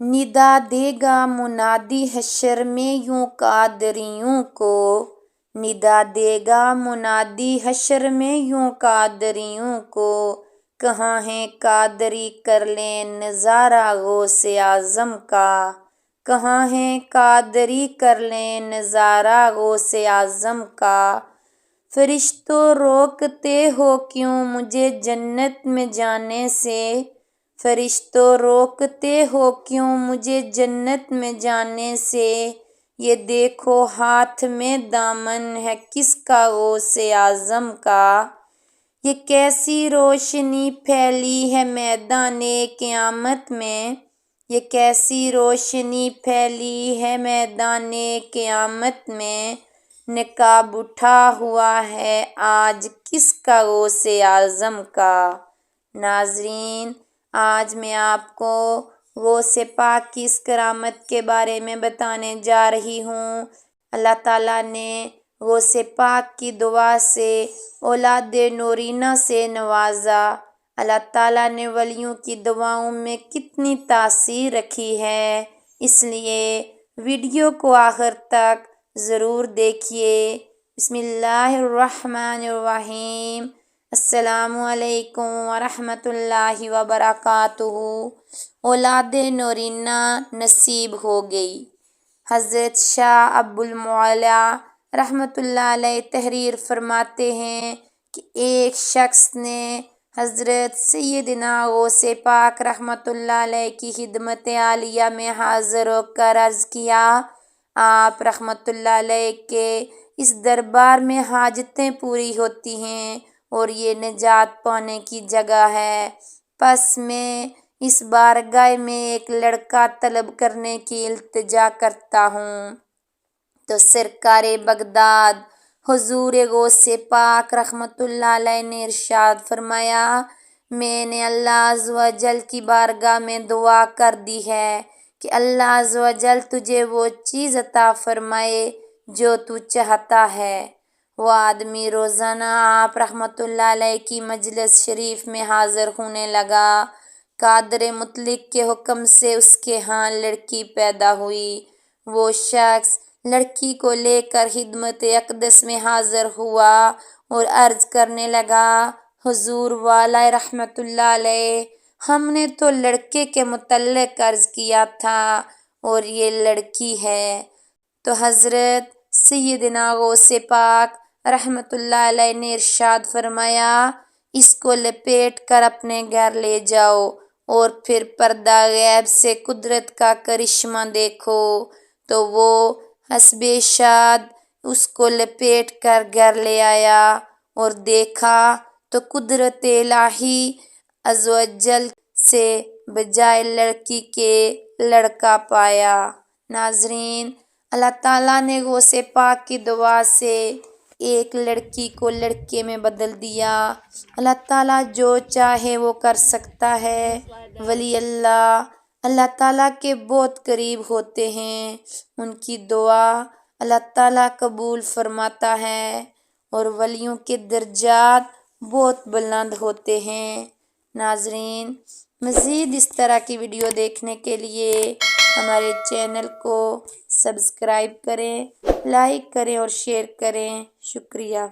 ندا دے گا منادی حشر میں یوں قادریوں کو، ندا دے گا منادی حشر میں یوں قادریوں کو، کہاں ہے قادری کر لیں نظارہ غوث اعظم کا، کہاں ہے قادری کر لیں نظارہ غوث اعظم کا۔ فرشتوں روکتے ہو کیوں مجھے جنت میں جانے سے، فرشتوں روکتے ہو کیوں مجھے جنت میں جانے سے، یہ دیکھو ہاتھ میں دامن ہے کس کا غوث اعظم کا، یہ کیسی روشنی پھیلی ہے میدان قیامت میں، یہ کیسی روشنی پھیلی ہے میدان قیامت میں، نقاب اٹھا ہوا ہے آج کس کا غوث اعظم کا۔ ناظرین، آج میں آپ کو غوث پاک کی اس کرامت کے بارے میں بتانے جا رہی ہوں۔ اللہ تعالیٰ نے غوث پاک کی دعا سے اولاد نورینہ سے نوازا۔ اللہ تعالیٰ نے ولیوں کی دعاؤں میں کتنی تاثیر رکھی ہے، اس لیے ویڈیو کو آخر تک ضرور دیکھیے۔ بسم اللہ الرحمن الرحیم۔ السلام علیکم ورحمۃ اللہ وبرکاتہ۔ اولاد نورینہ نصیب ہو گئی۔ حضرت شاہ ابو المعالیٰ رحمۃ اللہ علیہ تحریر فرماتے ہیں کہ ایک شخص نے حضرت سیدنا غوث پاک رحمۃ اللہ علیہ کی خدمت عالیہ میں حاضر ہو کر عرض کیا، آپ رحمۃ اللہ علیہ کے اس دربار میں حاجتیں پوری ہوتی ہیں اور یہ نجات پانے کی جگہ ہے، پس میں اس بارگاہ میں ایک لڑکا طلب کرنے کی التجا کرتا ہوں۔ تو سرکار بغداد حضور غوث پاک رحمۃ اللہ علیہ نے ارشاد فرمایا، میں نے اللہ عز و جل کی بارگاہ میں دعا کر دی ہے کہ اللہ عز و جل تجھے وہ چیز عطا فرمائے جو تو چاہتا ہے۔ وہ آدمی روزانہ آپ رحمۃ اللہ علیہ کی مجلس شریف میں حاضر ہونے لگا۔ قادر مطلق کے حکم سے اس کے ہاں لڑکی پیدا ہوئی۔ وہ شخص لڑکی کو لے کر خدمت اقدس میں حاضر ہوا اور عرض کرنے لگا، حضور والا رحمۃ اللہ علیہ، ہم نے تو لڑکے کے متعلق عرض کیا تھا اور یہ لڑکی ہے۔ تو حضرت سیدنا غوث پاک رحمۃ اللہ علیہ نے ارشاد فرمایا، اس کو لپیٹ کر اپنے گھر لے جاؤ اور پھر پردہ غیب سے قدرت کا کرشمہ دیکھو۔ تو وہ حسب شاد اس کو لپیٹ کر گھر لے آیا اور دیکھا تو قدرت الہی عز و جل سے بجائے لڑکی کے لڑکا پایا۔ ناظرین، اللہ تعالیٰ نے غوث پاک کی دعا سے ایک لڑکی کو لڑکے میں بدل دیا۔ اللہ تعالیٰ جو چاہے وہ کر سکتا ہے۔ ولی اللہ اللہ تعالیٰ کے بہت قریب ہوتے ہیں، ان کی دعا اللہ تعالیٰ قبول فرماتا ہے اور ولیوں کے درجات بہت بلند ہوتے ہیں۔ ناظرین، مزید اس طرح کی ویڈیو دیکھنے کے لیے ہمارے چینل کو سبسکرائب کریں، لائک کریں اور شیئر کریں۔ شکریہ۔